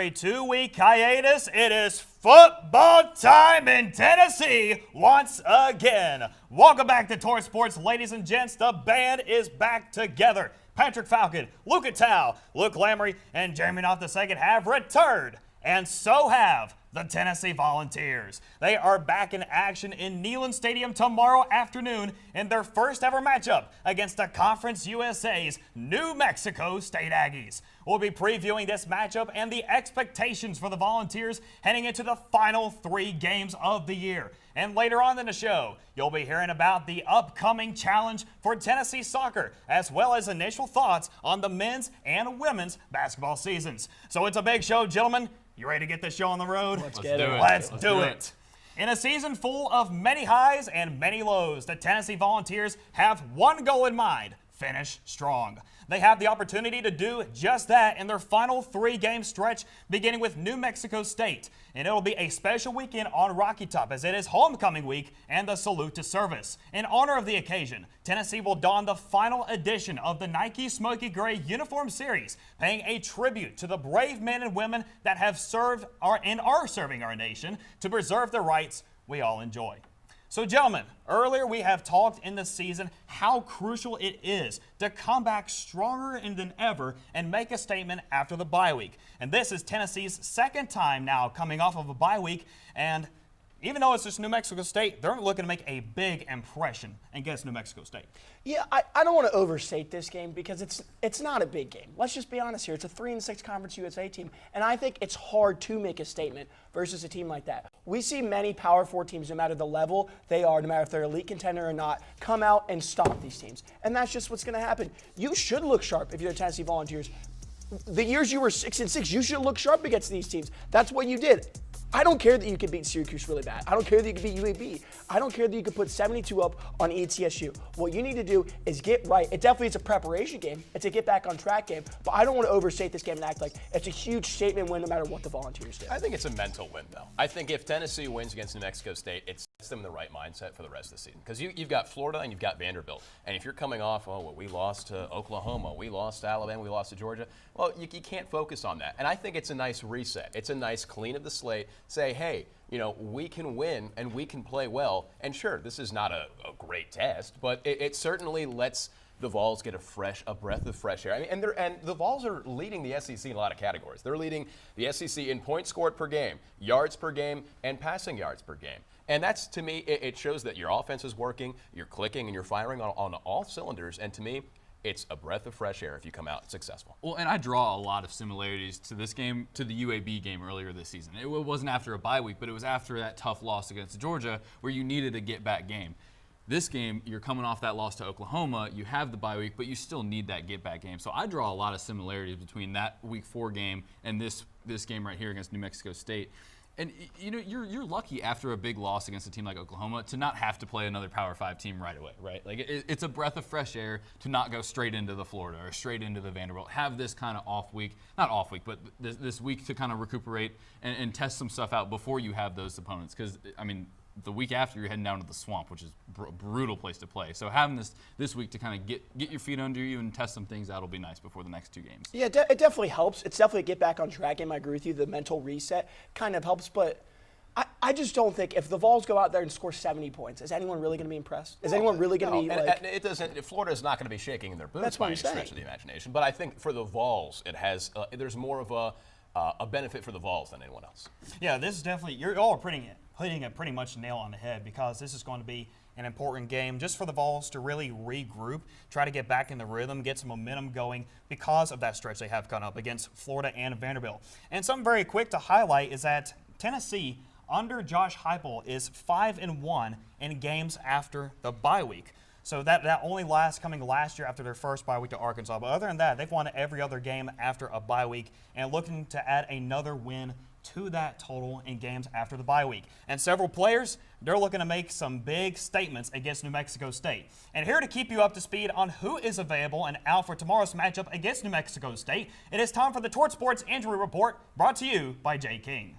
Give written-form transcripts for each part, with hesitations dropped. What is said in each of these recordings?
a 2-week hiatus, it is football time in Tennessee once again. Welcome back to Torch Sports, ladies and gents. The band is back together. Patrick Falcon, Luca Tao, Luke Lamry, and Jeremy Knopf II have returned, and so have the Tennessee Volunteers. They are back in action in Neyland Stadium tomorrow afternoon in their first ever matchup against the Conference USA's New Mexico State Aggies. We'll be previewing this matchup and the expectations for the Volunteers heading into the final 3 games of the year. And later on in the show, you'll be hearing about the upcoming challenge for Tennessee soccer, as well as initial thoughts on the men's and women's basketball seasons. So it's a big show, gentlemen. You ready to get this show on the road? Let's do it. Let's do it. In a season full of many highs and many lows, the Tennessee Volunteers have one goal in mind: finish strong. They have the opportunity to do just that in their final 3-game stretch, beginning with New Mexico State. And it'll be a special weekend on Rocky Top, as it is homecoming week and the salute to service. In honor of the occasion, Tennessee will don the final edition of the Nike Smoky Gray Uniform Series, paying a tribute to the brave men and women that have served and are serving our nation to preserve the rights we all enjoy. So, gentlemen, earlier we have talked in the season how crucial it is to come back stronger than ever and make a statement after the bye week. And this is Tennessee's second time now coming off of a bye week, and even though it's just New Mexico State, they're looking to make a big impression against New Mexico State. Yeah, I don't want to overstate this game because it's not a big game. Let's just be honest here. It's a 3-6 Conference USA team, and I think it's hard to make a statement versus a team like that. We see many Power 4 teams, no matter the level they are, no matter if they're elite contender or not, come out and stop these teams. And that's just what's going to happen. You should look sharp if you're the Tennessee Volunteers. The years you were 6-6, you should look sharp against these teams. That's what you did. I don't care that you could beat Syracuse really bad. I don't care that you could beat UAB. I don't care that you could put 72 up on ETSU. What you need to do is get right. It definitely is a preparation game. It's a get back on track game. But I don't want to overstate this game and act like it's a huge statement win no matter what the Volunteers do. I think it's a mental win, though. I think if Tennessee wins against New Mexico State, it sets them in the right mindset for the rest of the season. Because you've got Florida and you've got Vanderbilt. And if you're coming off, we lost to Oklahoma, we lost to Alabama, we lost to Georgia, well, you can't focus on that. And I think it's a nice reset. It's a nice clean of the slate. Say, hey, we can win and we can play well. And sure, this is not a great test, but it certainly lets the Vols get a breath of fresh air. I mean, and the Vols are leading the SEC in a lot of categories. They're leading the SEC in points scored per game, yards per game, and passing yards per game. And that's, to me, it shows that your offense is working, you're clicking, and you're firing on all cylinders. And to me, it's a breath of fresh air if you come out successful. Well, and I draw a lot of similarities to this game, to the UAB game earlier this season. It wasn't after a bye week, but it was after that tough loss against Georgia where you needed a get-back game. This game, you're coming off that loss to Oklahoma. You have the bye week, but you still need that get-back game. So I draw a lot of similarities between that Week 4 game and this game right here against New Mexico State. And you're lucky after a big loss against a team like Oklahoma to not have to play another Power 5 team right away, right? Like it's a breath of fresh air to not go straight into the Florida or straight into the Vanderbilt. Have this kind of off week, not off week, but this week to kind of recuperate and test some stuff out before you have those opponents. Because the week after you're heading down to the Swamp, which is a brutal place to play. So having this week to kind of get your feet under you and test some things out will be nice before the next 2 games. Yeah, it definitely helps. It's definitely a get back on track game. I agree with you. The mental reset kind of helps, but I just don't think if the Vols go out there and score 70 points, is anyone really going to be impressed? Is anyone really going to be like? It doesn't. Florida's not going to be shaking in their boots. That's what by I'm any saying. Stretch of the imagination. But I think for the Vols, it has. There's more of a benefit for the Vols than anyone else. Yeah, this is definitely, you're all hitting it pretty much nail on the head, because this is going to be an important game just for the Vols to really regroup, try to get back in the rhythm, get some momentum going because of that stretch they have come up against Florida and Vanderbilt. And something very quick to highlight is that Tennessee, under Josh Heupel, is 5-1 in games after the bye week. So that only coming last year after their first bye week to Arkansas. But other than that, they've won every other game after a bye week and looking to add another win to that total in games after the bye week. And several players, they're looking to make some big statements against New Mexico State. And here to keep you up to speed on who is available and out for tomorrow's matchup against New Mexico State, it is time for the Torch Sports Injury Report, brought to you by Jay King.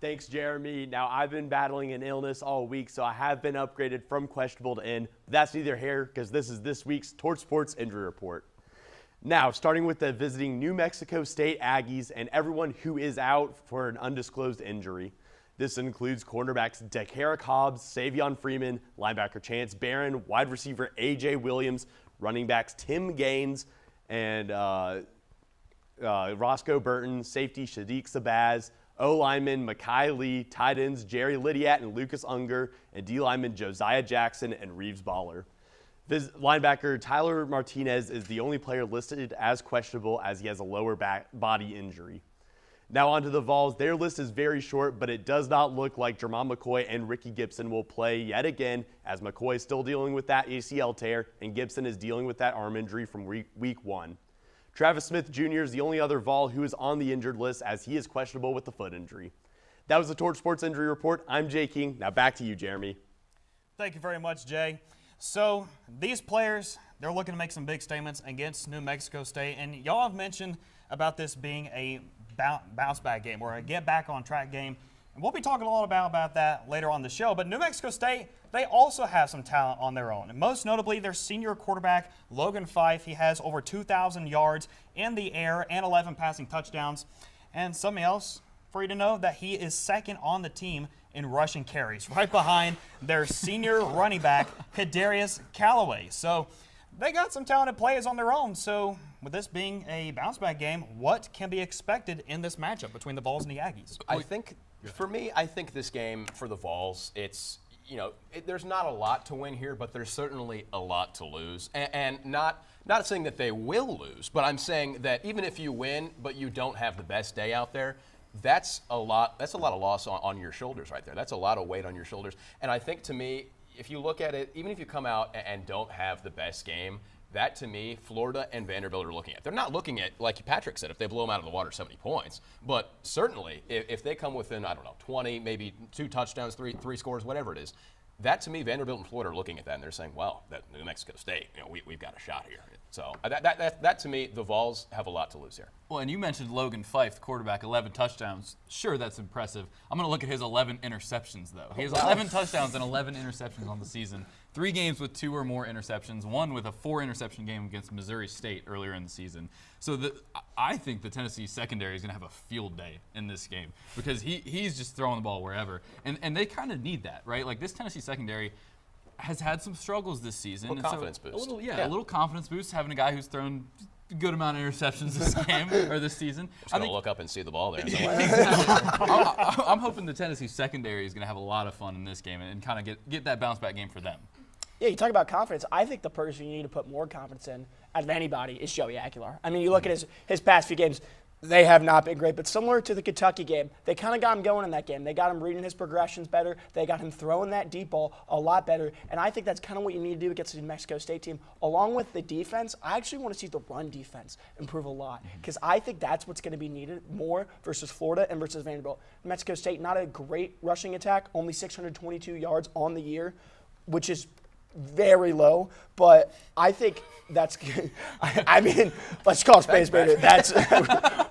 Thanks, Jeremy. Now, I've been battling an illness all week, so I have been upgraded from questionable to in. But that's neither here, because this is this week's Torch Sports Injury Report. Now, starting with the visiting New Mexico State Aggies and everyone who is out for an undisclosed injury. This includes cornerbacks Dakaric Hobbs, Savion Freeman, linebacker Chance Barron, wide receiver A.J. Williams, running backs Tim Gaines and Roscoe Burton, safety Shadiq Sabaz, O-lineman Makai Lee, tight ends Jerry Lydiat and Lucas Unger, and D-lineman Josiah Jackson and Reeves Baller. Linebacker Tyler Martinez is the only player listed as questionable as he has a lower body injury. Now on to the Vols. Their list is very short, but it does not look like Jermon McCoy and Ricky Gibson will play yet again, as McCoy is still dealing with that ACL tear and Gibson is dealing with that arm injury from week 1. Travis Smith Jr. is the only other Vol who is on the injured list, as he is questionable with the foot injury. That was the Torch Sports Injury Report. I'm Jay King. Now back to you, Jeremy. Thank you very much, Jay. So these players, they're looking to make some big statements against New Mexico State, and y'all have mentioned about this being a bounce back game or a get back on track game. And we'll be talking a lot about that later on the show. But New Mexico State, they also have some talent on their own. And most notably, their senior quarterback, Logan Fife. He has over 2,000 yards in the air and 11 passing touchdowns. And something else for you to know, that he is second on the team in rushing carries, right behind their senior running back, Kadarius Callaway. So they got some talented players on their own. So with this being a bounce-back game, what can be expected in this matchup between the Vols and the Aggies? I think, for me, I think this game for the Vols, it's, there's not a lot to win here, but there's certainly a lot to lose. And not saying that they will lose, but I'm saying that even if you win, but you don't have the best day out there, that's a lot of loss on your shoulders right there. That's a lot of weight on your shoulders. And I think, to me, if you look at it, even if you come out and don't have the best game, that, to me, Florida and Vanderbilt are looking at. They're not looking at, like Patrick said, if they blow them out of the water, 70 points. But certainly, if they come within, 20, maybe 2 touchdowns, three scores, whatever it is, that, to me, Vanderbilt and Florida are looking at that, and they're saying, well, that New Mexico State, we've got a shot here. So that, to me, the Vols have a lot to lose here. Well, and you mentioned Logan Fife, the quarterback, 11 touchdowns. Sure, that's impressive. I'm going to look at his 11 interceptions, though. He has 11 touchdowns and 11 interceptions on the season. 3 games with 2 or more interceptions, 1 with a 4-interception game against Missouri State earlier in the season. So I think the Tennessee secondary is going to have a field day in this game, because he's just throwing the ball wherever. And they kind of need that, right? Like, this Tennessee secondary has had some struggles this season. A little confidence boost. A little confidence boost, having a guy who's thrown a good amount of interceptions this game or this season. Just going to look up and see the ball there. I'm hoping the Tennessee secondary is going to have a lot of fun in this game and kind of get that bounce back game for them. Yeah, you talk about confidence. I think the person you need to put more confidence in out of anybody is Joey Aguilar. I mean, you look at his past few games, they have not been great, but similar to the Kentucky game, they kind of got him going in that game. They got him reading his progressions better. They got him throwing that deep ball a lot better, and I think that's kind of what you need to do against the New Mexico State team. Along with the defense, I actually want to see the run defense improve a lot, because I think that's what's going to be needed more versus Florida and versus Vanderbilt. New Mexico State, not a great rushing attack, only 622 yards on the year, which is very low, but I think that's good. I mean, let's call Space Baby. That's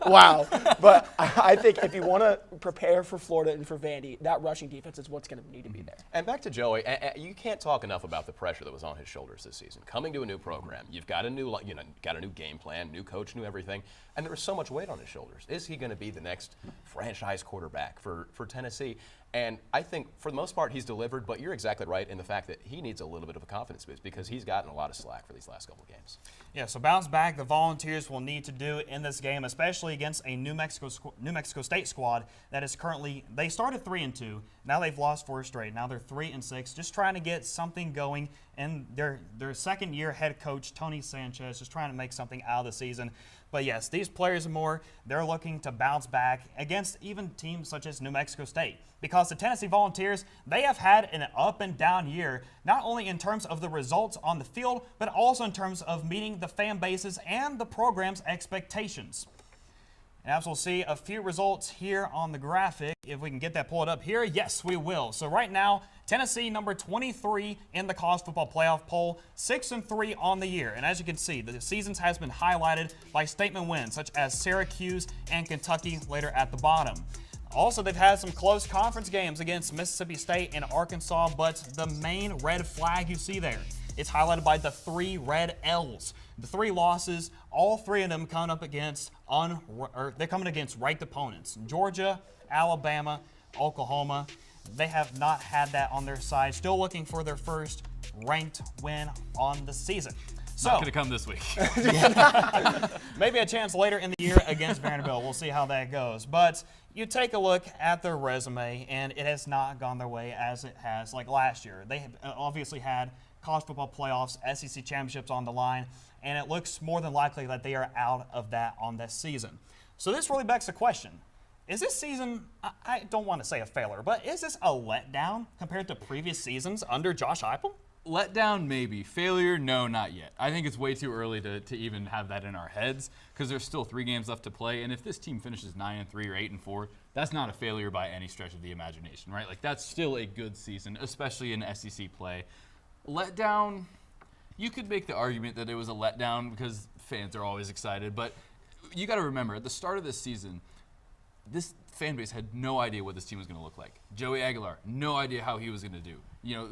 wow. But I think if you want to prepare for Florida and for Vandy, that rushing defense is what's going to need to be there. And back to Joey, you can't talk enough about the pressure that was on his shoulders this season. Coming to a new program, you've got a new, got a new game plan, new coach, new everything, and there was so much weight on his shoulders. Is he going to be the next franchise quarterback for Tennessee? And I think, for the most part, he's delivered, but you're exactly right in the fact that he needs a little bit of a confidence boost, because he's gotten a lot of slack for these last couple of games. Yeah, so bounce back the Volunteers will need to do in this game, especially against a New Mexico State squad that is currently, they started 3-2, now they've lost 4 straight, now they're 3-6, just trying to get something going, and their second-year head coach, Tony Sanchez, just trying to make something out of the season. But yes, these players and more, they're looking to bounce back against even teams such as New Mexico State, because the Tennessee Volunteers, they have had an up and down year, not only in terms of the results on the field, but also in terms of meeting the fan bases and the program's expectations. And as we'll see a few results here on the graphic, if we can get that pulled up here, yes, we will. So right now, Tennessee number 23 in the college football playoff poll, 6-3 on the year. And as you can see, the season has been highlighted by statement wins such as Syracuse and Kentucky later at the bottom. Also, they've had some close conference games against Mississippi State and Arkansas, but the main red flag you see there it's highlighted by the 3 red L's. The 3 losses, all 3 of them coming up against they're coming against ranked opponents. Georgia, Alabama, Oklahoma. They have not had that on their side. Still looking for their first ranked win on the season. So, Not going to come this week. maybe a chance later in the year against Vanderbilt. We'll see how that goes. But you take a look at their resume, and it has not gone their way as it has like last year. They have obviously had college football playoffs, SEC championships on the line, and it looks more than likely that they are out of that on this season. So this really begs the question. Is this season, I don't want to say a failure, but is this a letdown compared to previous seasons under Josh Heupel? Letdown, maybe. Failure, no, not yet. I think it's way too early to even have that in our heads because there's still 3 games left to play. And if this team finishes 9-3 or 8-4, that's not a failure by any stretch of the imagination, right? Like, that's still a good season, especially in SEC play. Letdown, you could make the argument that it was a letdown because fans are always excited. But you got to remember, at the start of this season, this fan base had no idea what this team was going to look like. Joey Aguilar, no idea how he was going to do. You know,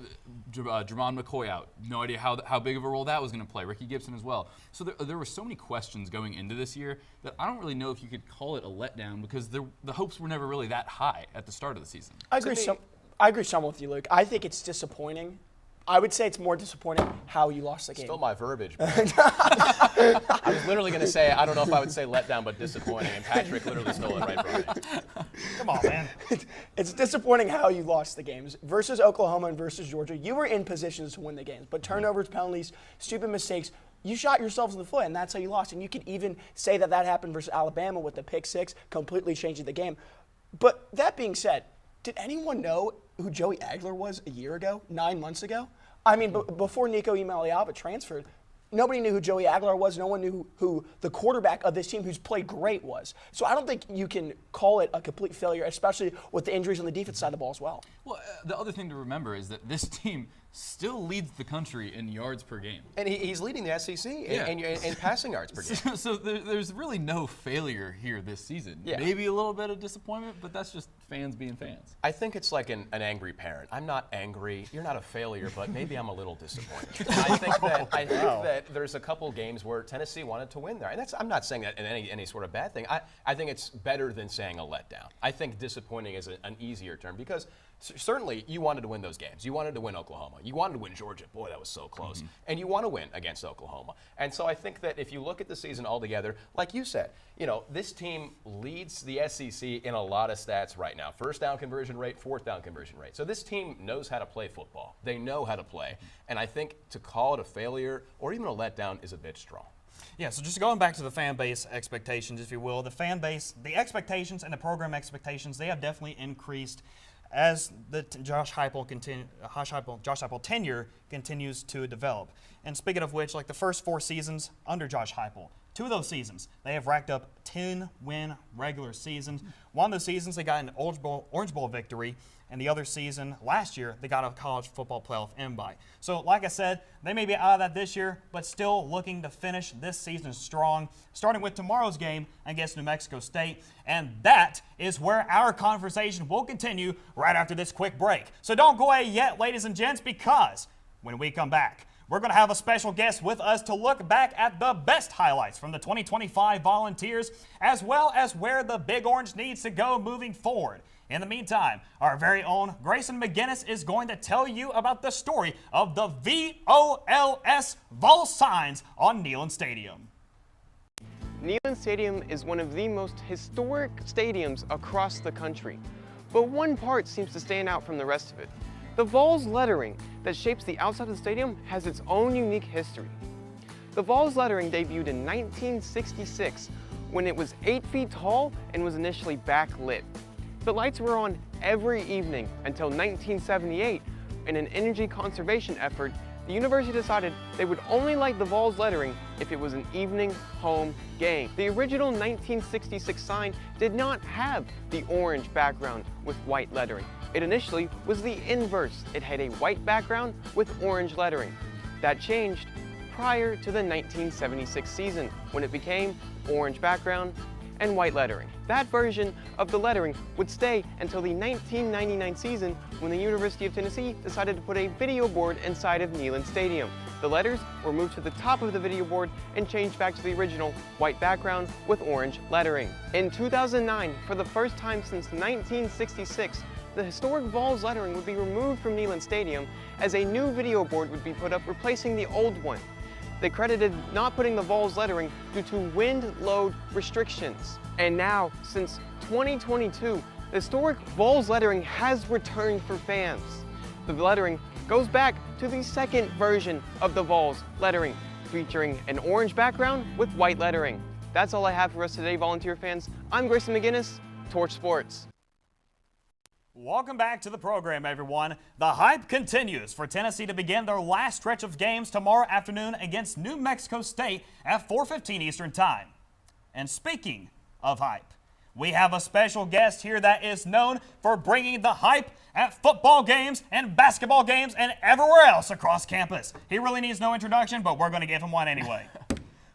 Jermon McCoy out, no idea how big of a role that was going to play. Ricky Gibson as well. So there were so many questions going into this year that I don't really know if you could call it a letdown because the hopes were never really that high at the start of the season. I agree some with you, Luke. I think it's disappointing. I would say it's more disappointing how you lost the game. Still my verbiage. I was literally going to say, I don't know if I would say letdown, but disappointing, and Patrick literally stole it right from me. Come on, man. It's disappointing how you lost the games. Versus Oklahoma and versus Georgia, you were in positions to win the games. But turnovers, penalties, stupid mistakes, you shot yourselves in the foot, and that's how you lost. And you could even say that happened versus Alabama with the pick 6, completely changing the game. But that being said, did anyone know who Joey Aguilar was a year ago, 9 months ago? I mean, before Nico Imaliava transferred, nobody knew who Joey Aguilar was. No one knew who the quarterback of this team who's played great was. So I don't think you can call it a complete failure, especially with the injuries on the defense side of the ball as well. Well, the other thing to remember is that this team still leads the country in yards per game. And he's leading the SEC in passing yards per game. So there's really no failure here this season. Yeah. Maybe a little bit of disappointment, but that's just fans being fans. I think it's like an angry parent. I'm not angry. You're not a failure, but maybe I'm a little disappointed. I think that there's a couple games where Tennessee wanted to win there. And I'm not saying that in any sort of bad thing. I think it's better than saying a letdown. I think disappointing is an easier term because certainly you wanted to win those games. You wanted to win Oklahoma. You wanted to win Georgia. Boy, that was so close. Mm-hmm. And you want to win against Oklahoma. And so I think that if you look at the season altogether, like you said, you know, this team leads the SEC in a lot of stats right now. First down conversion rate, fourth down conversion rate. So this team knows how to play football. They know how to play. And I think to call it a failure or even a letdown is a bit strong. Yeah, so just going back to the fan base expectations, if you will, the fan base, the expectations and the program expectations, they have definitely increased as the Josh Heupel tenure continues to develop. And speaking of which, like the first 4 seasons under Josh Heupel, 2 of those seasons, they have racked up 10-win regular seasons. One of those seasons, they got an Orange Bowl victory, and the other season, last year, they got a college football playoff invite. So, like I said, they may be out of that this year, but still looking to finish this season strong, starting with tomorrow's game against New Mexico State. And that is where our conversation will continue right after this quick break. So don't go away yet, ladies and gents, because when we come back, we're going to have a special guest with us to look back at the best highlights from the 2025 Volunteers, as well as where the Big Orange needs to go moving forward. In the meantime, our very own Grayson McGinnis is going to tell you about the story of the VOLS Vol signs on Neyland Stadium. Neyland Stadium is one of the most historic stadiums across the country, but one part seems to stand out from the rest of it. The Vols lettering that shapes the outside of the stadium has its own unique history. The Vols lettering debuted in 1966 when it was 8 feet tall and was initially backlit. The lights were on every evening until 1978. In an energy conservation effort, the university decided they would only light the Vols lettering if it was an evening home game. The original 1966 sign did not have the orange background with white lettering. It initially was the inverse. It had a white background with orange lettering. That changed prior to the 1976 season when it became orange background and white lettering. That version of the lettering would stay until the 1999 season when the University of Tennessee decided to put a video board inside of Neyland Stadium. The letters were moved to the top of the video board and changed back to the original white background with orange lettering. In 2009, for the first time since 1966, the historic Vols lettering would be removed from Neyland Stadium as a new video board would be put up replacing the old one. They credited not putting the Vols lettering due to wind load restrictions. And now, since 2022, the historic Vols lettering has returned for fans. The lettering goes back to the second version of the Vols lettering, featuring an orange background with white lettering. That's all I have for us today, Volunteer fans. I'm Grayson McGinnis, Torch Sports. Welcome back to the program, everyone. The hype continues for Tennessee to begin their last stretch of games tomorrow afternoon against New Mexico State at 4:15 Eastern Time. And speaking of hype, we have a special guest here that is known for bringing the hype at football games and basketball games and everywhere else across campus. He really needs no introduction, but we're going to give him one anyway.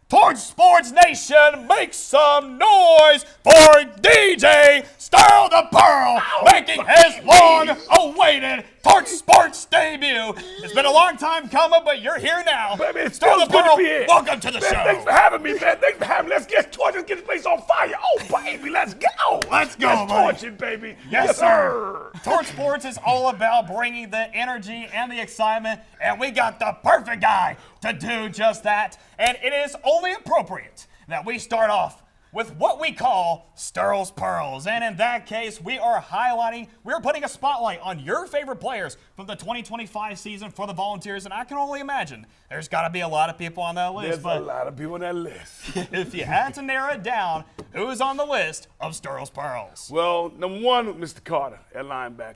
Torch Sports Nation, make some noise for DJ Sterl the Pearl, making his long-awaited Torch Sports debut. It's been a long time coming, but you're here now. Baby, it's Sterl so the good Pearl, to be here. welcome to the show. Thanks for having me, man. Thanks for having me. Let's get torch. Let's get this place on fire. Oh, baby, let's go. Let's go, Let's buddy. torch it, baby. Yes, sir. Torch Sports is all about bringing the energy and the excitement, and we got the perfect guy to do just that. And it is only appropriate that we start off with what we call Sterl's Pearls. And in that case, we're putting a spotlight on your favorite players from the 2025 season for the Volunteers. And I can only imagine there's got to be a lot of people on that list. There's a lot of people on that list. If you had to narrow it down, who's on the list of Sterl's Pearls? Well, number one, Mr. Carter at linebacker.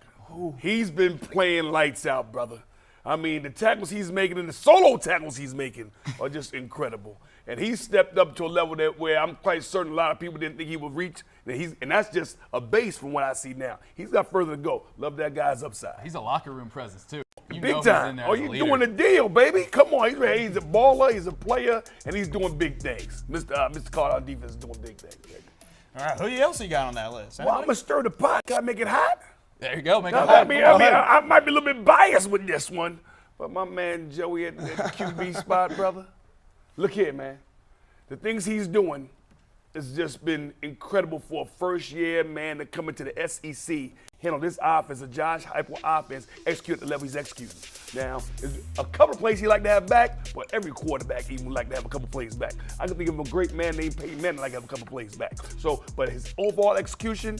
He's been playing lights out, brother. I mean, the tackles he's making and the solo tackles he's making are just incredible. And he's stepped up to a level that where I'm quite certain a lot of people didn't think he would reach. And that's just a base from what I see now. He's got further to go. Love that guy's upside. He's a locker room presence, too. You know Big he's in time. there Oh, as a you leader. doing the deal, baby. Come on. He's a baller, he's a player, and he's doing big things. Mr. Carter on defense is doing big things, baby. All right, who else you got on that list? Well, I'm going to stir the pot. Gotta make it hot. There you go. Make it I happen. mean, I might be a little bit biased with this one, but my man Joey at the QB spot, brother, look here, man. The things he's doing has just been incredible for a first-year man to come into the SEC, handle this offense, a Josh Heupel offense, execute at the level he's executing. Now, there's a couple of plays he like to have back, but every quarterback even would like to have a couple plays back. I can think of a great man named Peyton Manning like to have a couple plays back. So, but his overall execution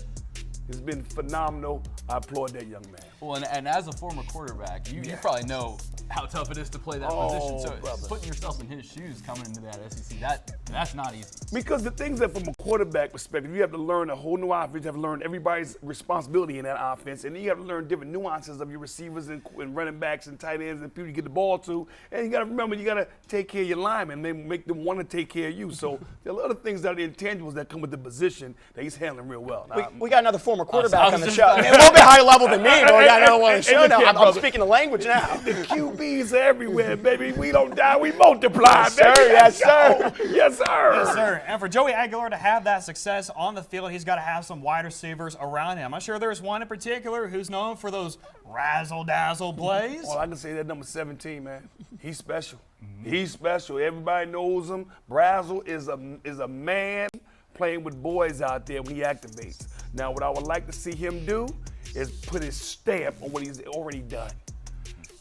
has been phenomenal. I applaud that young man. Well, and as a former quarterback, you probably know how tough it is to play that position. So brother. putting yourself in his shoes coming into that SEC, that's not easy. Because the things that from a quarterback perspective, you have to learn a whole new offense. You have to learn everybody's responsibility in that offense. And then you have to learn different nuances of your receivers and running backs and tight ends and people you get the ball to. And you got to remember, you got to take care of your linemen and make them want to take care of you. So there are a lot of things that are intangibles that come with the position that he's handling real well. Now, We got another former quarterback was on the just show. about I to mean, a little bit higher level than me, but we got another one on the show look now. here, I'm brother. speaking the language now. The QBs are everywhere, baby. We don't die, we multiply, Yes, baby. sir. Yes, Let's sir. go. Yes, sir. Yes, sir. And for Joey Aguilar to have that success on the field, he's got to have some wide receivers around him. I'm sure there's one in particular who's known for those razzle-dazzle plays. Well, I can say that number 17, man. He's special. He's special. Everybody knows him. Brazel is a man playing with boys out there when he activates. Now, what I would like to see him do is put his stamp on what he's already done.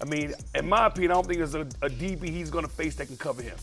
I mean, in my opinion, I don't think there's a DB he's going to face that can cover him.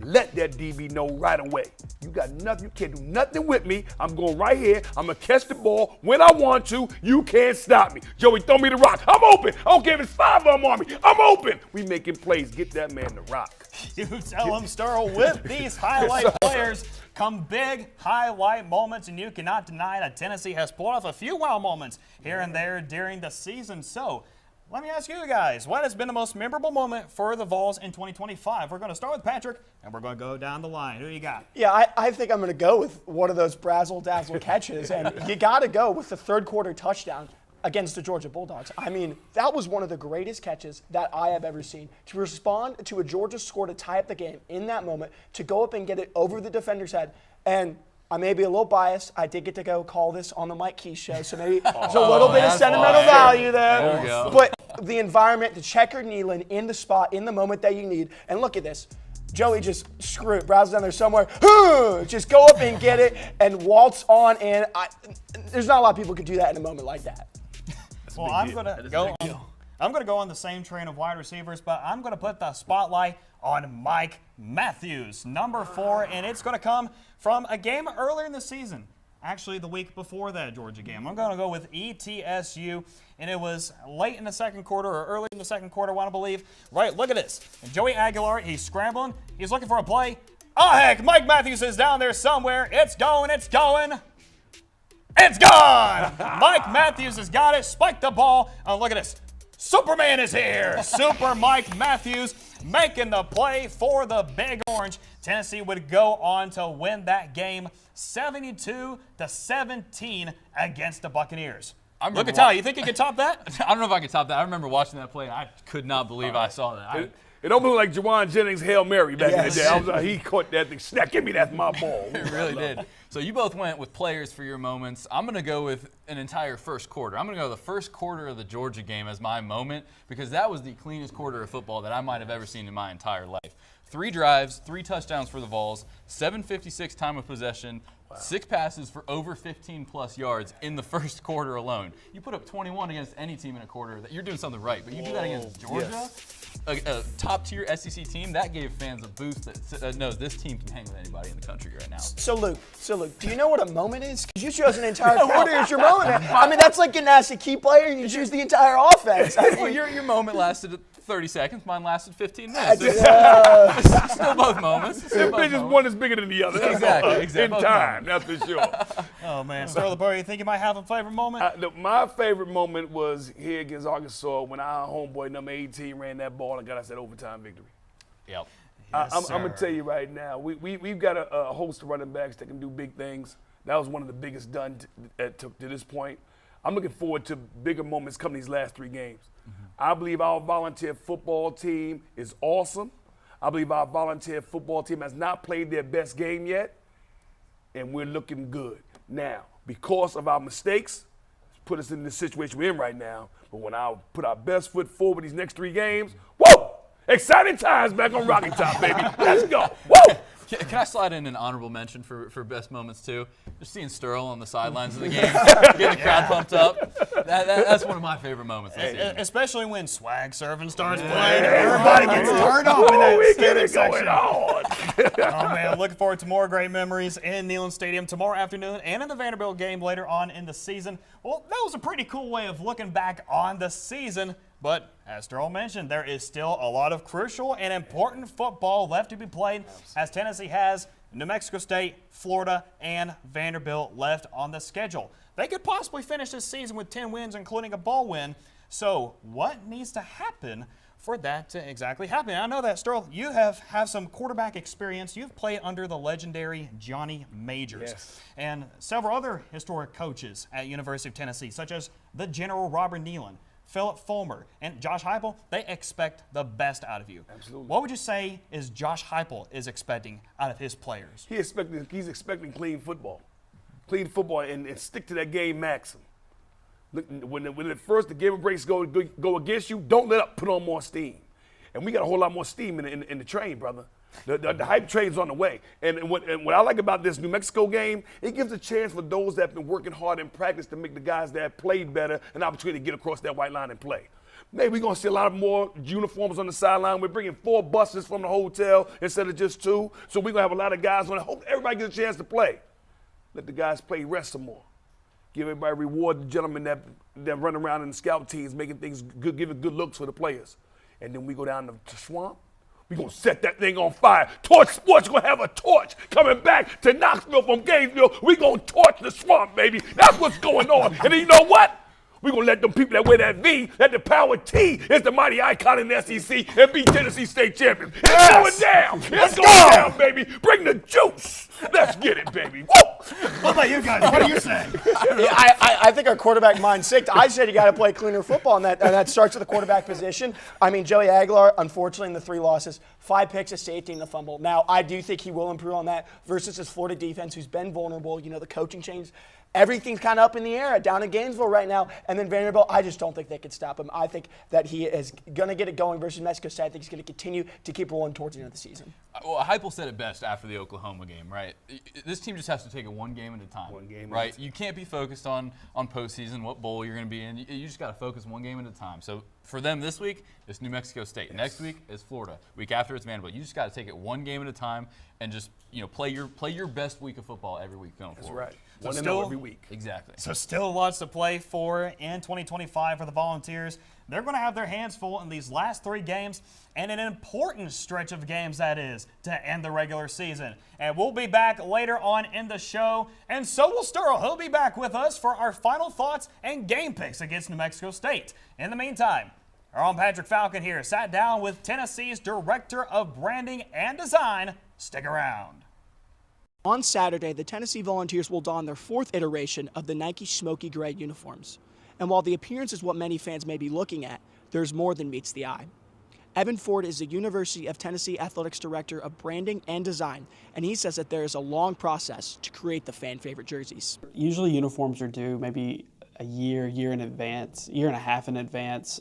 Let that DB know right away. You got nothing. You can't do nothing with me. I'm going right here. I'm going to catch the ball when I want to. You can't stop me. Joey, throw me the rock. I'm open. I don't care if it's 5 of them on me. I'm open. We making plays. Get that man the rock. You tell him, Sterl, with these highlight players come big highlight moments, and you cannot deny that Tennessee has pulled off a few wow moments here and there during the season. So, let me ask you guys, what has been the most memorable moment for the Vols in 2025? We're going to start with Patrick, and we're going to go down the line. Who you got? Yeah, I think I'm going to go with one of those brazzle-dazzle catches, and you got to go with the third quarter touchdown against the Georgia Bulldogs. I mean, that was one of the greatest catches that I have ever seen. To respond to a Georgia score to tie up the game in that moment, to go up and get it over the defender's head, and I may be a little biased. I did get to go call this on the Mike Keys show, so maybe there's a little bit of sentimental value there. There we go. But the environment to checker Neyland in the spot, in the moment that you need. And look at this. Joey just, screw it, browse down there somewhere. Just go up and get it and waltz on in. There's not a lot of people who could do that in a moment like that. Well, I'm going to go on the same train of wide receivers, but I'm going to put the spotlight on Mike Matthews, number 4, and it's going to come from a game earlier in the season. Actually, the week before that Georgia game. I'm going to go with ETSU, and it was late in the second quarter or early in the second quarter, I want to believe. Right, look at this. And Joey Aguilar, he's scrambling. He's looking for a play. Oh, heck, Mike Matthews is down there somewhere. It's going. It's gone. Mike Matthews has got it. Spiked the ball. Oh, look at this. Superman is here. Super Mike Matthews making the play for the Big Orange. Tennessee would go on to win that game 72-17 against the Buccaneers. Look at Ty. You think he could top that? I don't know if I could top that. I remember watching that play, and I could not believe I saw that. It almost looked like Jawan Jennings' Hail Mary back in the day. I was like, he caught that thing. Snap, give me that's my ball. It really did. So you both went with players for your moments. I'm going to go with an entire first quarter. I'm going to go the first quarter of the Georgia game as my moment because that was the cleanest quarter of football that I might have ever seen in my entire life. 3 drives, 3 touchdowns for the Vols, 7:56 time of possession, 6 passes for over 15-plus yards in the first quarter alone. You put up 21 against any team in a quarter, you're doing something right. But you do that against Georgia, a top-tier SEC team, that gave fans a boost that knows this team can hang with anybody in the country right now. So Luke, do you know what a moment is? Because you chose an entire quarter as your moment. I mean, that's like getting asked a key player, and you choose the entire offense. Well, your moment lasted 30 seconds. Mine lasted 15 minutes. It's still both moments. Just one is bigger than the other. Exactly. In time, that's for sure. Oh, man. Sterling Burr, you think you might have a favorite moment? My favorite moment was here against Arkansas when our homeboy, number 18, ran that ball and got us that overtime victory. Yep. I'm going to tell you right now, we've got a host of running backs that can do big things. That was one of the biggest done to this point. I'm looking forward to bigger moments coming these last 3 games. I believe our volunteer football team is awesome. I believe our volunteer football team has not played their best game yet, and we're looking good. Now, because of our mistakes, put us in the situation we're in right now, but when I put our best foot forward these next 3 games, whoa! Exciting times back on Rocky Top, baby. Let's go. Whoa! Can I slide in an honorable mention for best moments, too? Just seeing Sterl on the sidelines of the game, getting the crowd pumped up. That's one of my favorite moments this season. Especially when Swag Surfing starts playing. Everybody gets turned up in that standing section. Oh, man. Looking forward to more great memories in Neyland Stadium tomorrow afternoon and in the Vanderbilt game later on in the season. Well, that was a pretty cool way of looking back on the season. But as Sterl mentioned, there is still a lot of crucial and important football left to be played as Tennessee has New Mexico State, Florida, and Vanderbilt left on the schedule. They could possibly finish this season with 10 wins, including a bowl win. So what needs to happen for that to exactly happen? I know that, Sterl, you have some quarterback experience. You've played under the legendary Johnny Majors and several other historic coaches at University of Tennessee, such as the General Robert Neyland, Philip Fulmer, and Josh Heupel. They expect the best out of you. Absolutely. What would you say is Josh Heupel is expecting out of his players? He's expecting clean football. Clean football and stick to that game maxim. Look, when at first the game breaks go against you, don't let up, put on more steam. And we got a whole lot more steam in the train, brother. The hype train's on the way. And what I like about this New Mexico game, it gives a chance for those that have been working hard in practice to make the guys that have played better an opportunity to get across that white line and play. Maybe we're going to see a lot more uniforms on the sideline. We're bringing 4 buses from the hotel instead of just 2. So we're going to have a lot of guys on it. Hope everybody gets a chance to play. Let the guys play, rest some more. Give everybody reward the gentlemen that run around in the scout teams, making things good, giving good looks for the players. And then we go down to Swamp. We're going to set that thing on fire. Torch Sports going to have a torch coming back to Knoxville from Gainesville. We're going to torch the Swamp, baby. That's what's going on. And then you know what? We're going to let them people that wear that V, that the Power T is the mighty icon in the SEC and be Tennessee State champions. It's going down. It's going down, baby. Bring the juice. Let's get it, baby. Whoa. What about you guys? What are you saying? I think our quarterback mind's sick. I said you got to play cleaner football, and that starts with the quarterback position. I mean, Joey Aguilar, unfortunately, in the 3 losses, 5 picks, a safety, and a fumble. Now, I do think he will improve on that versus his Florida defense, who's been vulnerable. You know, the coaching change everything's kind of up in the air down in Gainesville right now. And then Vanderbilt, I just don't think they can stop him. I think that he is going to get it going versus Mexico State. I think he's going to continue to keep rolling towards the end of the season. Well, Heupel said it best after the Oklahoma game, right? This team just has to take it one game at a time. One game right? You can't be focused on postseason, what bowl you're going to be in. You just got to focus one game at a time. So for them this week, it's New Mexico State. Yes. Next week is Florida. Week after, it's Vanderbilt. You just got to take it one game at a time and just play your best week of football every week going forward. That's right. So One and still, every week. Exactly. So still lots to play for in 2025 for the Volunteers. They're going to have their hands full in these last 3 games, and an important stretch of games that is to end the regular season. And we'll be back later on in the show, and so will Sterl. He'll be back with us for our final thoughts and game picks against New Mexico State. In the meantime, our own Patrick Falcon here sat down with Tennessee's Director of Branding and Design. Stick around. On Saturday, the Tennessee Volunteers will don their 4th iteration of the Nike Smoky Gray uniforms. And while the appearance is what many fans may be looking at, there's more than meets the eye. Evan Ford is the University of Tennessee Athletics Director of Branding and Design, and he says that there is a long process to create the fan-favorite jerseys. Usually uniforms are due maybe a year in advance, year and a half in advance.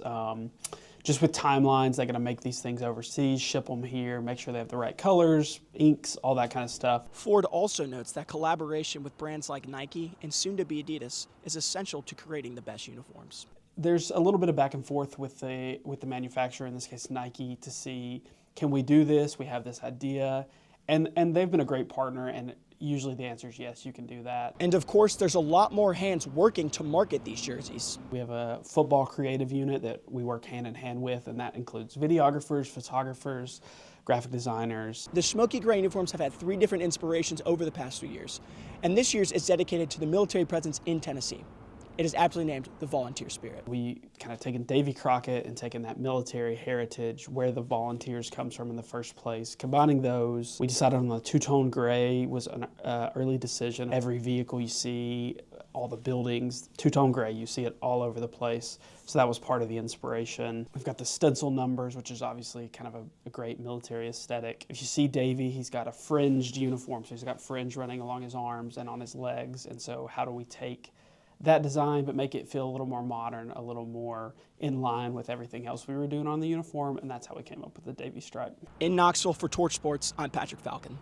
Just with timelines, they're going to make these things overseas, ship them here, make sure they have the right colors, inks, all that kind of stuff. Ford also notes that collaboration with brands like Nike and soon-to-be Adidas is essential to creating the best uniforms. There's a little bit of back and forth with the manufacturer, in this case Nike, to see, can we do this? We have this idea. And they've been a great partner, and usually the answer is yes, you can do that. And of course, there's a lot more hands working to market these jerseys. We have a football creative unit that we work hand in hand with, and that includes videographers, photographers, graphic designers. The Smoky Gray uniforms have had 3 different inspirations over the past few years, and this year's is dedicated to the military presence in Tennessee. It is aptly named the Volunteer Spirit. We kind of taken Davy Crockett and taken that military heritage, where the Volunteers comes from in the first place. Combining those, we decided on the two-tone gray was an early decision. Every vehicle you see, all the buildings, two-tone gray, you see it all over the place. So that was part of the inspiration. We've got the stencil numbers, which is obviously kind of a great military aesthetic. If you see Davy, he's got a fringed uniform, so he's got fringe running along his arms and on his legs. And so how do we take that design but make it feel a little more modern, a little more in line with everything else we were doing on the uniform, and that's how we came up with the Davy stripe. In Knoxville for Torch Sports, I'm Patrick Falcon.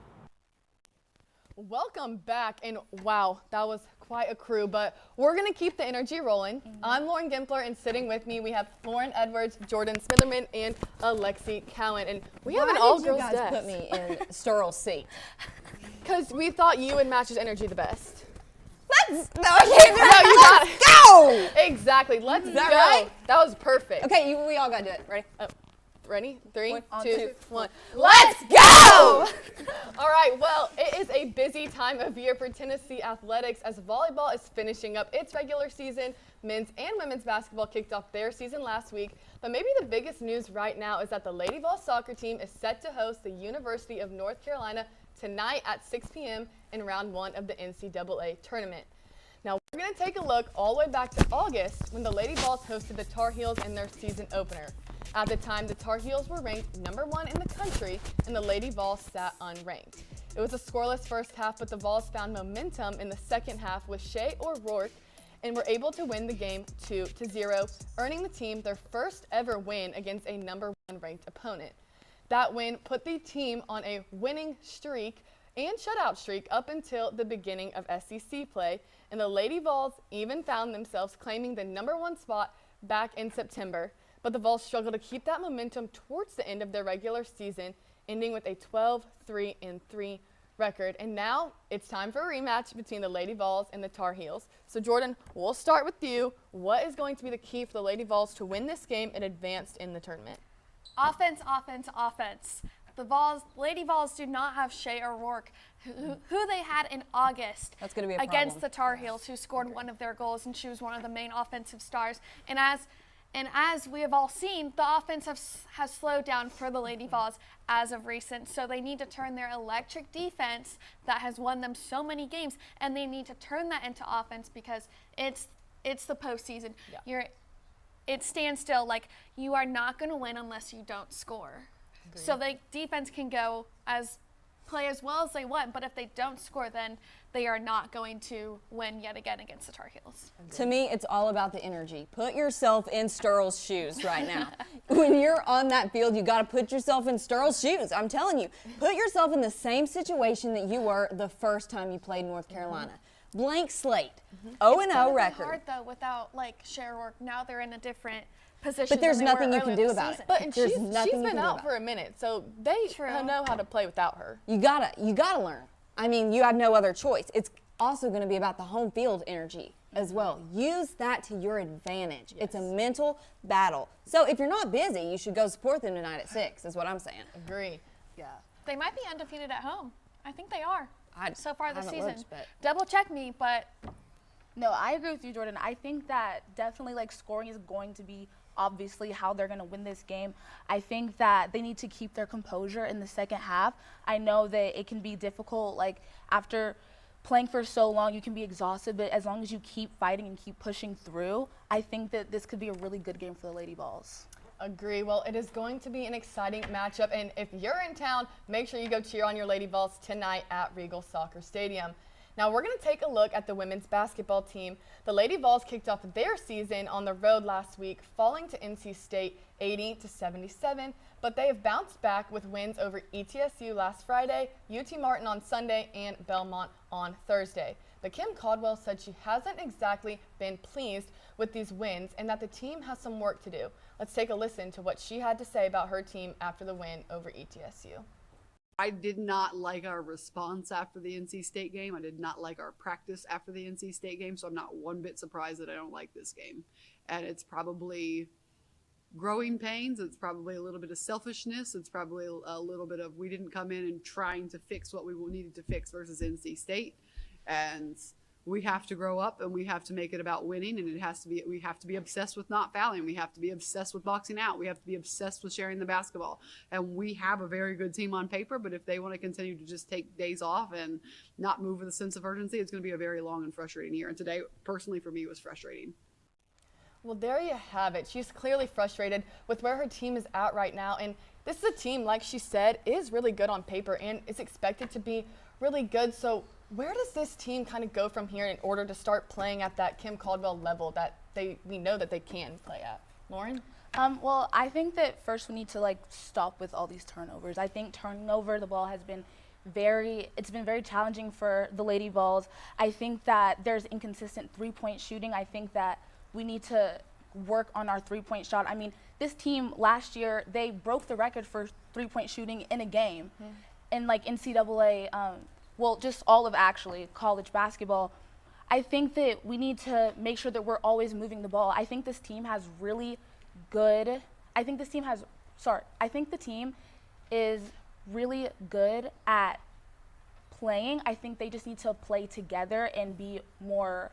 Welcome back, and wow, that was quite a crew, but we're going to keep the energy rolling. I'm Lauren Gimpler, and sitting with me, we have Lauren Edwards, Jordan Smitherman, and Alexi Cowan, and we have an all-girls desk. Why did you guys put me in Sterl's seat? Because we thought you would match his energy the best. No, I can't do that. Let's go! Exactly, let's go. Right? That was perfect. Okay, we all got to do it. Ready? Ready? 3, 2, 2, 1. Let's go! All right, well, it is a busy time of year for Tennessee athletics as volleyball is finishing up its regular season. Men's and women's basketball kicked off their season last week. But maybe the biggest news right now is that the Lady Vol soccer team is set to host the University of North Carolina tonight at 6 p.m. in round 1 of the NCAA tournament. Now, we're going to take a look all the way back to August when the Lady Vols hosted the Tar Heels in their season opener. At the time, the Tar Heels were ranked #1 in the country, and the Lady Vols sat unranked. It was a scoreless first half, but the Vols found momentum in the second half with Shea O'Rourke and were able to win the game 2-0, earning the team their first ever win against a #1 ranked opponent. That win put the team on a winning streak and shutout streak up until the beginning of SEC play, and the Lady Vols even found themselves claiming the #1 spot back in September. But the Vols struggled to keep that momentum towards the end of their regular season, ending with a 12-3-3 record. And now it's time for a rematch between the Lady Vols and the Tar Heels. So Jordan, we'll start with you. What is going to be the key for the Lady Vols to win this game and advance in the tournament? Offense, offense, offense. The Lady Vols do not have Shea O'Rourke, who they had in August. That's going to be a against problem. the Tar Heels, who scored one of their goals, and she was one of the main offensive stars. And as we have all seen, the offense has slowed down for the Lady Vols as of recent. So they need to turn their electric defense that has won them so many games, and they need to turn that into offense because it's the postseason. Yeah. It stands still. Like, you are not going to win unless you don't score. Agreed. So the defense can go as play as well as they want, but if they don't score, then they are not going to win yet again against the Tar Heels. To me, it's all about the energy. Put yourself in Sterl's shoes right now. When you're on that field, you got to put yourself in Sterl's shoes. I'm telling you, put yourself in the same situation that you were the first time you played North Carolina. Blank slate, 0-0 record. It's hard though without like Cher Rourke. Now they're in a different position. But there's than they nothing were you can earlier do this about it. season. But and There's she's nothing you been can do out about for a minute, so they know how to play without her. You gotta learn. I mean, you have no other choice. It's also going to be about the home field energy as well. Use that to your advantage. It's a mental battle. So if you're not busy, you should go support them tonight at 6, is what I'm saying. Agree. Yeah. They might be undefeated at home. I think they are. So far this haven't season. looked, but- Double check me, but No, I agree with you, Jordan. I think that definitely like scoring is going to be obviously how they're going to win this game. I think that they need to keep their composure in the second half. I know that it can be difficult, like after playing for so long, you can be exhausted, but as long as you keep fighting and keep pushing through, I think that this could be a really good game for the Lady Vols. Agree. Well, it is going to be an exciting matchup, and if you're in town, make sure you go cheer on your Lady Vols tonight at Regal Soccer Stadium. Now we're going to take a look at the women's basketball team. The Lady Vols kicked off their season on the road last week, falling to NC State 80-77, but they have bounced back with wins over ETSU last Friday, UT Martin on Sunday, and Belmont on Thursday. But Kim Caldwell said she hasn't exactly been pleased with these wins and that the team has some work to do. Let's take a listen to what she had to say about her team after the win over ETSU. I did not like our response after the NC State game. I did not like our practice after the NC State game, so I'm not one bit surprised that I don't like this game. And it's probably growing pains. It's probably a little bit of selfishness. It's probably a little bit of we didn't come in and trying to fix what we needed to fix versus NC State. And we have to grow up and we have to make it about winning, and we have to be obsessed with not fouling. We have to be obsessed with boxing out. We have to be obsessed with sharing the basketball. And we have a very good team on paper, but if they want to continue to just take days off and not move with a sense of urgency, it's going to be a very long and frustrating year. And today, personally for me, was frustrating. Well, there you have it. She's clearly frustrated with where her team is at right now. And this is a team, like she said, is really good on paper and is expected to be really good. So where does this team kind of go from here in order to start playing at that Kim Caldwell level that we know that they can play at? Lauren? Well, I think that first we need to stop with all these turnovers. I think turning over the ball has been very challenging for the Lady Vols. I think that there's inconsistent three-point shooting. I think that we need to work on our three-point shot. I mean, this team last year, they broke the record for three-point shooting in a game. In NCAA, well, just all of actually college basketball. I think that we need to make sure that we're always moving the ball. I think this team has really good, I think the team is really good at playing. I think they just need to play together and be more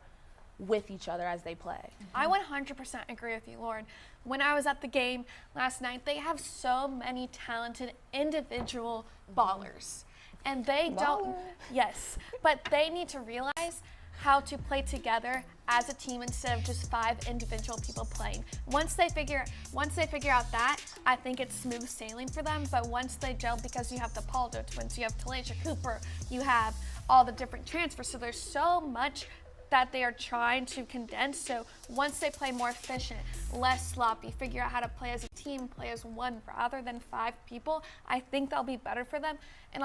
with each other as they play. I 100% agree with you, Lauren. When I was at the game last night, they have so many talented individual ballers. And they don't, yes, but they need to realize how to play together as a team instead of just 5 individual people playing. Once they figure out that, I think it's smooth sailing for them. But once they gel, because you have the Paldo twins, you have Talasia Cooper, you have all the different transfers, so there's so much that they are trying to condense. So once they play more efficient, less sloppy, figure out how to play as a team, play as one rather than 5 people, I think that'll be better for them. And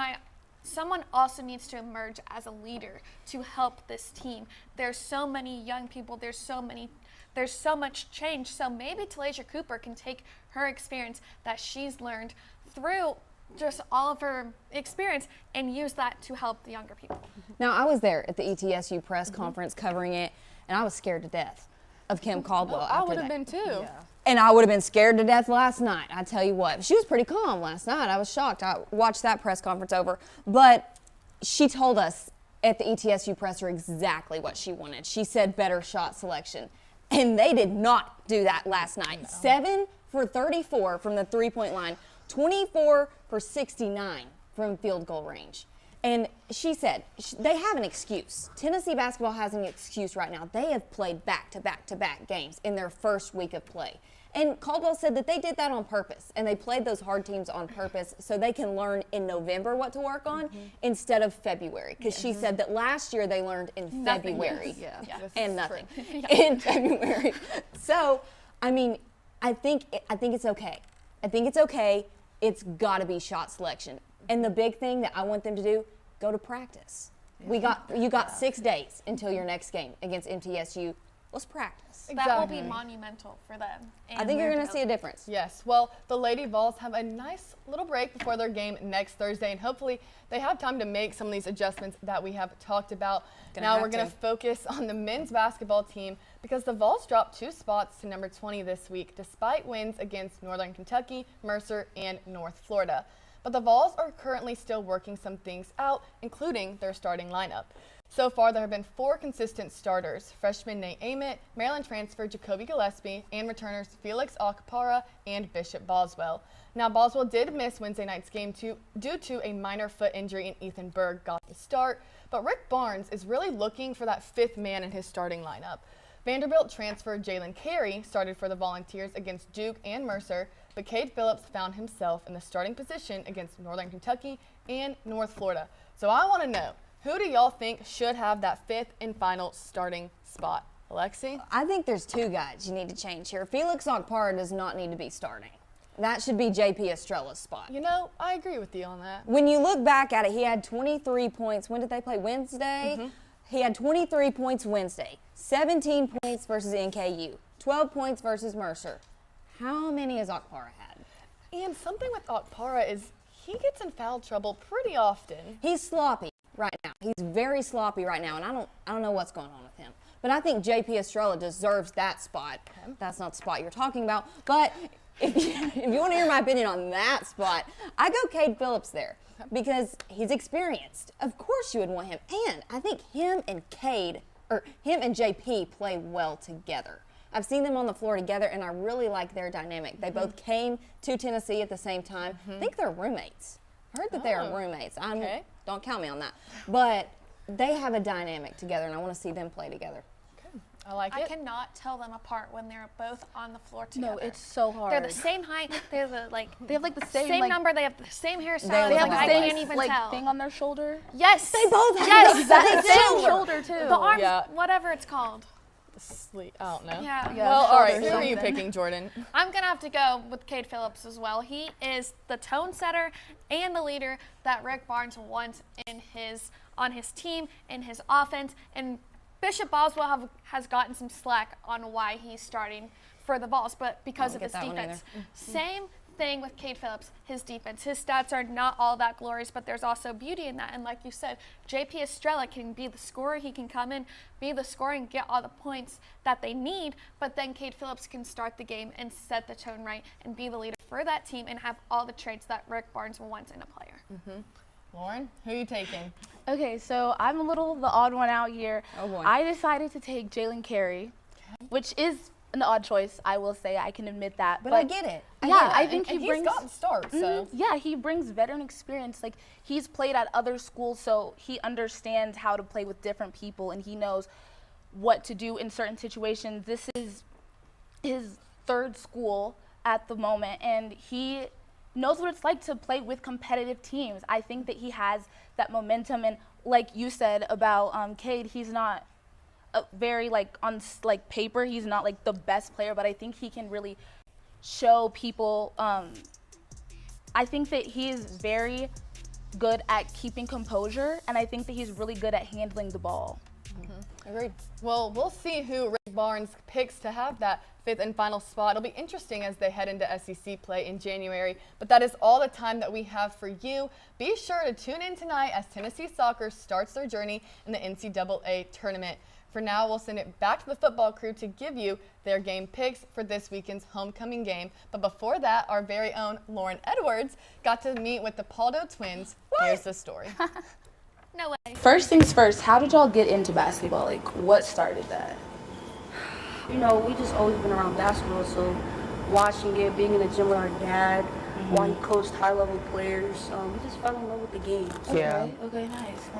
someone also needs to emerge as a leader to help this team. There's so many young people, there's so much change. So maybe Talasia Cooper can take her experience that she's learned through just all of her experience and use that to help the younger people. Now, I was there at the ETSU press conference covering it, and I was scared to death of Kim Caldwell. I would have been too. Yeah. And I would have been scared to death last night, I tell you what. She was pretty calm last night. I was shocked. I watched that press conference over. But she told us at the ETSU presser exactly what she wanted. She said better shot selection. And they did not do that last night. No. 7 for 34 from the three-point line, 24 for 69 from field goal range. And she said they have an excuse. Tennessee basketball has an excuse right now. They have played back-to-back-to-back games in their first week of play. And Caldwell said that they did that on purpose, and they played those hard teams on purpose so they can learn in November what to work on instead of February. Because she said that last year they learned in February and nothing in February. So, I mean, I think it's okay. I think it's okay. It's got to be shot selection. And the big thing that I want them to do, go to practice. You got 6 days until your next game against MTSU. Let's practice. That will be monumental for them. I think you're going to see a difference. Yes. Well, the Lady Vols have a nice little break before their game next Thursday, and hopefully they have time to make some of these adjustments that we have talked about. Now we're going to focus on the men's basketball team because the Vols dropped 2 spots to number 20 this week despite wins against Northern Kentucky, Mercer, and North Florida. But the Vols are currently still working some things out, including their starting lineup. So far, there have been 4 consistent starters: freshman Nate Ament, Maryland transfer Jacoby Gillespie, and returners Felix Okpara and Bishop Boswell. Now, Boswell did miss Wednesday night's game due to a minor foot injury, and Ethan Berg got the start. But Rick Barnes is really looking for that 5th man in his starting lineup. Vanderbilt transfer Jalen Carey started for the Volunteers against Duke and Mercer, but Cade Phillips found himself in the starting position against Northern Kentucky and North Florida. So I want to know, who do y'all think should have that 5th and final starting spot? Alexi? I think there's 2 guys you need to change here. Felix Okpara does not need to be starting. That should be JP Estrella's spot. You know, I agree with you on that. When you look back at it, he had 23 points. When did they play? Wednesday? He had 23 points Wednesday, 17 points versus NKU, 12 points versus Mercer. How many has Okpara had? And something with Okpara is he gets in foul trouble pretty often. He's sloppy right now. He's very sloppy right now, and I don't know what's going on with him. But I think JP Estrella deserves that spot. That's not the spot you're talking about. But if you want to hear my opinion on that spot, I go Cade Phillips there because he's experienced. Of course you would want him. And I think him and JP play well together. I've seen them on the floor together, and I really like their dynamic. They both came to Tennessee at the same time. I think they're roommates. I heard that they are roommates. Don't count me on that. But they have a dynamic together, and I want to see them play together. I like it. I cannot tell them apart when they're both on the floor together. No, it's so hard. They're the same height. They have they have like the same like, number. They have the same hairstyle. They have the I same can't even like tell. thing on their shoulder. Yes, they both have the same shoulder too. The arms, whatever it's called. Sleep. I don't know. Yeah. Well, all right. Who are you picking, Jordan? I'm gonna have to go with Cade Phillips as well. He is the tone setter and the leader that Rick Barnes wants on his team, in his offense. And Bishop Boswell has gotten some slack on why he's starting for the Vols, but because of his defense. Same thing with Cade Phillips, his defense. His stats are not all that glorious, but there's also beauty in that. And like you said, JP Estrella can be the scorer. He can come in, be the scorer, and get all the points that they need. But then Cade Phillips can start the game and set the tone right and be the leader for that team and have all the traits that Rick Barnes wants in a player. Lauren, who are you taking? Okay, so I'm a little the odd one out here. Oh boy. I decided to take Jalen Carey, which is an odd choice, I will say. I can admit that. But I get it. I think he brings. He's gotten starts, so. Yeah, he brings veteran experience. Like, he's played at other schools, so he understands how to play with different people, and he knows what to do in certain situations. This is his 3rd school at the moment, and he knows what it's like to play with competitive teams. I think that he has that momentum, and like you said about Cade, he's not very on paper, he's not like the best player, but I think he can really show people. I think that he is very good at keeping composure, and I think that he's really good at handling the ball. Agreed. Well, we'll see who Rick Barnes picks to have that 5th and final spot. It'll be interesting as they head into SEC play in January. But that is all the time that we have for you. Be sure to tune in tonight as Tennessee Soccer starts their journey in the NCAA tournament. For now, we'll send it back to the football crew to give you their game picks for this weekend's homecoming game. But before that, our very own Lauren Edwards got to meet with the Paldo twins. Here's the story. No way. First things first, how did y'all get into basketball? Like, what started that? You know, we just always been around basketball, so watching it, being in the gym with our dad, while he coached high-level players. We just fell in love with the game. Okay, okay, nice.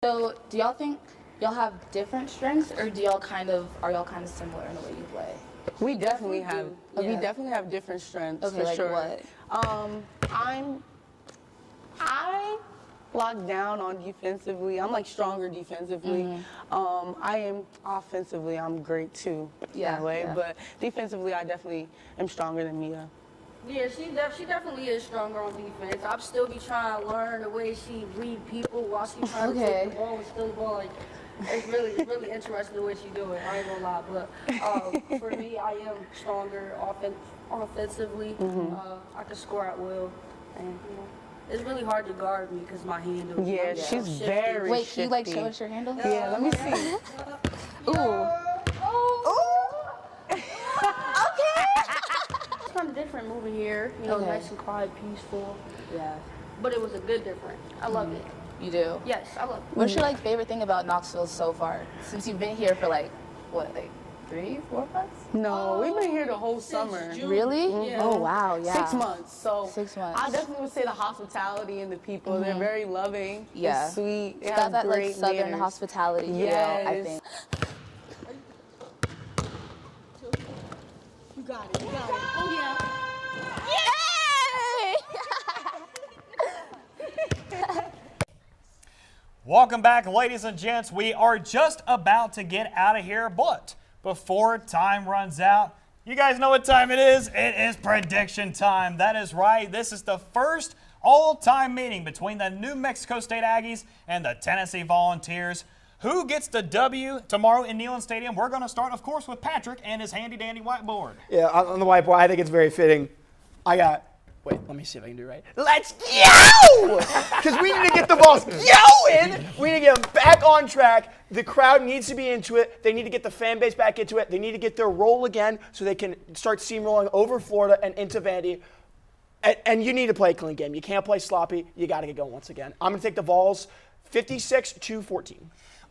So, do y'all think y'all have different strengths, or are y'all kind of similar in the way you play? We definitely have. Yeah. We definitely have different strengths Okay, for like sure. what? I lock down on defensively. I'm like stronger defensively. I am offensively. I'm great too. That way, but defensively, I definitely am stronger than Mia. Yeah, she definitely is stronger on defense. I'll still be trying to learn the way she read people while she trying to take the ball and steal the ball. Like, it's really interesting the way she do it. I ain't gonna lie, but for me, I am stronger offensively. I can score at will, and it's really hard to guard me because my handle. Yeah, she's very Wait, shifty. can you like show us your handle? Yeah, let me see. Ooh. It's kind of different moving here. You know, nice and quiet, peaceful. Yeah. But it was a good different. I love it. You do? Yes, I love it. What's your favorite thing about Knoxville so far? Since you've been here for 3, 4 months? No, we've been here the whole summer. Really? Yeah. Oh wow, yeah. 6 months. So 6 months. I definitely would say the hospitality and the people. They're very loving. Yeah. And sweet. They It's have got that great southern manners. hospitality feel, Yes. I think. You got it. You got it. Oh yeah. Welcome back, ladies and gents. We are just about to get out of here, but before time runs out, you guys know what time it is. It is prediction time. That is right. This is the first all-time meeting between the New Mexico State Aggies and the Tennessee Volunteers. Who gets the W tomorrow in Neyland Stadium? We're going to start, of course, with Patrick and his handy-dandy whiteboard. Yeah, on the whiteboard, I think it's very fitting. Wait, let me see if I can do it right. Let's go! Because we need to get the balls going. We need to get them back on track. The crowd needs to be into it. They need to get the fan base back into it. They need to get their roll again so they can start steamrolling over Florida and into Vandy. And you need to play a clean game. You can't play sloppy. You got to get going once again. I'm going to take the Vols 56-14.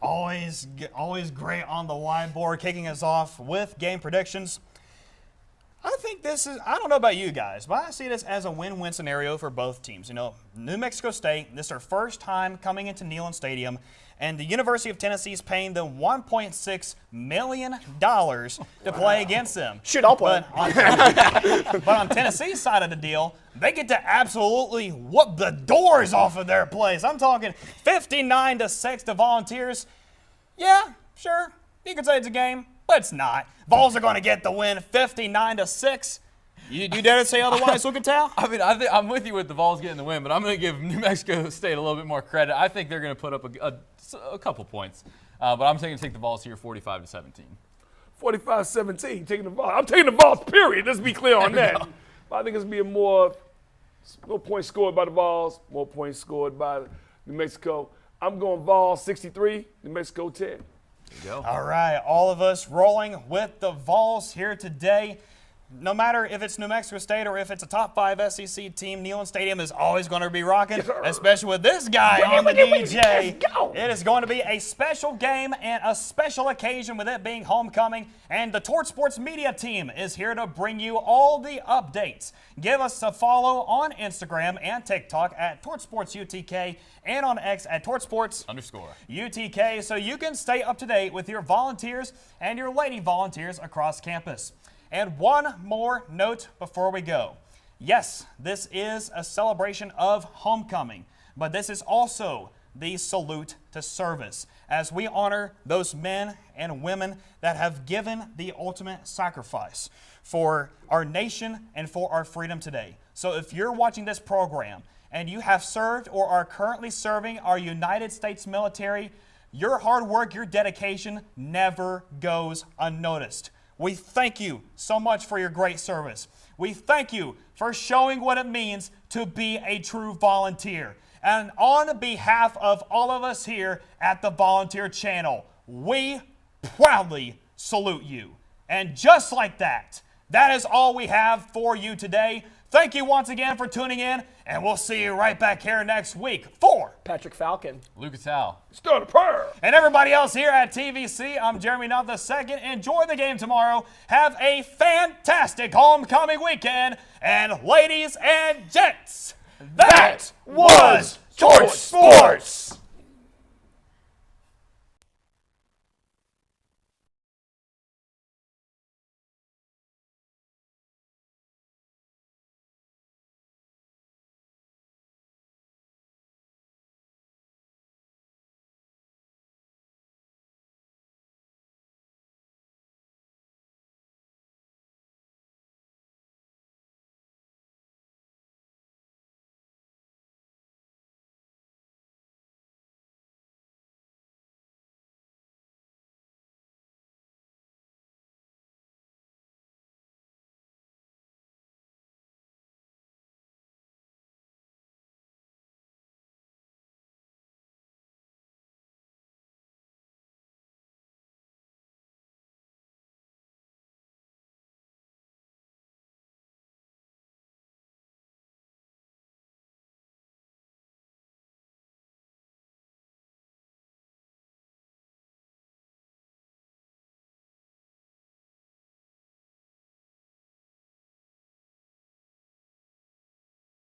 Always great on the whiteboard, kicking us off with game predictions. I think I don't know about you guys, but I see this as a win-win scenario for both teams. You know, New Mexico State, this is their first time coming into Neyland Stadium, and the University of Tennessee is paying them $1.6 million to play against them. Shit, I'll play. But on Tennessee's side of the deal, they get to absolutely whoop the doors off of their place. I'm talking 59-6 to Volunteers. Yeah, sure, you could say it's a game, but it's not. Vols are going to get the win, 59-6. You dare to say otherwise, Lucatal? I mean, I'm with you with the Vols getting the win, but I'm going to give New Mexico State a little bit more credit. I think they're going to put up a couple points, but I'm going to take the Vols here 45-17. 45-17, taking the Vols. I'm taking the Vols, period. Let's be clear on that. But I think it's going to be more points scored by the Vols, more points scored by New Mexico. I'm going Vols 63, New Mexico 10. There you go. All right, all of us rolling with the Vols here today. No matter if it's New Mexico State or if it's a top 5 SEC team, Neyland Stadium is always going to be rocking, especially with this guy on the DJ. It is going to be a special game and a special occasion with it being homecoming, and the Torch Sports media team is here to bring you all the updates. Give us a follow on Instagram and TikTok at Torch Sports UTK and on X at Torch Sports _UTK so you can stay up to date with your Volunteers and your Lady Volunteers across campus. And one more note before we go. Yes, this is a celebration of homecoming, but this is also the salute to service as we honor those men and women that have given the ultimate sacrifice for our nation and for our freedom today. So if you're watching this program and you have served or are currently serving our United States military, your hard work, your dedication never goes unnoticed. We thank you so much for your great service. We thank you for showing what it means to be a true volunteer. And on behalf of all of us here at the Volunteer Channel, we proudly salute you. And just like that, that is all we have for you today. Thank you once again for tuning in, and we'll see you right back here next week for Patrick Falcon. Lucas Howell. Start a prayer. And everybody else here at TVC, I'm Jeremy Knott II. Enjoy the game tomorrow. Have a fantastic homecoming weekend. And ladies and gents, that was Torch Sports.